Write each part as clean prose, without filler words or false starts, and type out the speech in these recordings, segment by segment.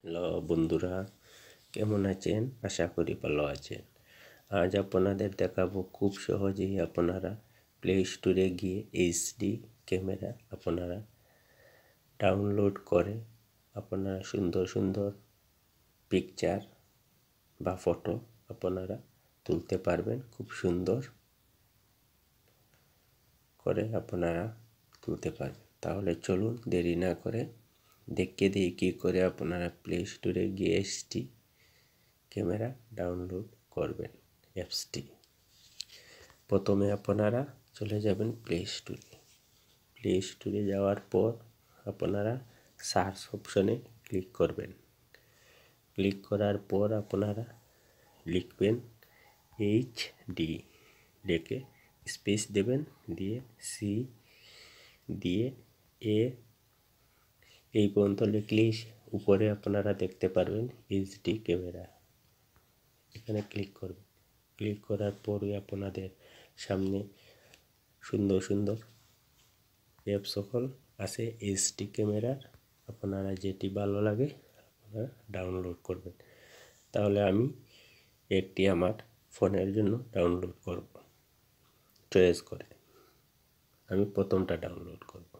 Hello বন্ধুরা, কেমন আছেন? আশা করি ভালো আছেন। আজ আপনাদের দেখাবো খুব সহজেই আপনারা প্লে স্টোরে গিয়ে এইচডি ক্যামেরা আপনারা ডাউনলোড করে আপনারা সুন্দর সুন্দর পিকচার বা ফটো আপনারা তুলতে পারবেন। খুব সুন্দর করে আপনারা তুলতে পারবেন। তাহলে চলুন দেরি না করে দেখিয়ে দিই কী করে আপনারা প্লে স্টোরে গিয়ে এইচডি ক্যামেরা ডাউনলোড করবেন অ্যাপসটি। প্রথমে আপনারা চলে যাবেন প্লে স্টোরে যাওয়ার পর আপনারা সার্চ অপশনে ক্লিক করবেন। ক্লিক করার পর আপনারা লিখবেন এইচডি, লিখে স্পেস দেবেন, দিয়ে সি দিয়ে এ এই পর্যন্ত লিখলেই উপরে আপনারা দেখতে পারবেন এইচডি ক্যামেরা। এখানে ক্লিক করবেন। ক্লিক করার পরে আপনাদের সামনে সুন্দর সুন্দর অ্যাপ সকল আছে এইচডি ক্যামেরার। আপনারা যেটি ভালো লাগে আপনারা ডাউনলোড করবেন। তাহলে আমি একটি আমার ফোনের জন্য ডাউনলোড করব। চয়েস করে আমি প্রথমটা ডাউনলোড করব।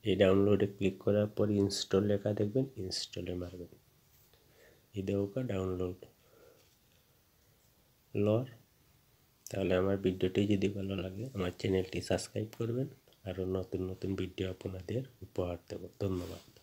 এই ডাউনলোডে ক্লিক করার পর ইনস্টল লেখা দেখবেন, ইনস্টলে মারবেন। এই দেখো ডাউনলোড লর। তাহলে আমার ভিডিওটি যদি ভালো লাগে আমার চ্যানেলটি সাবস্ক্রাইব করবেন। আরও নতুন নতুন ভিডিও আপনাদের উপহার দেব। ধন্যবাদ।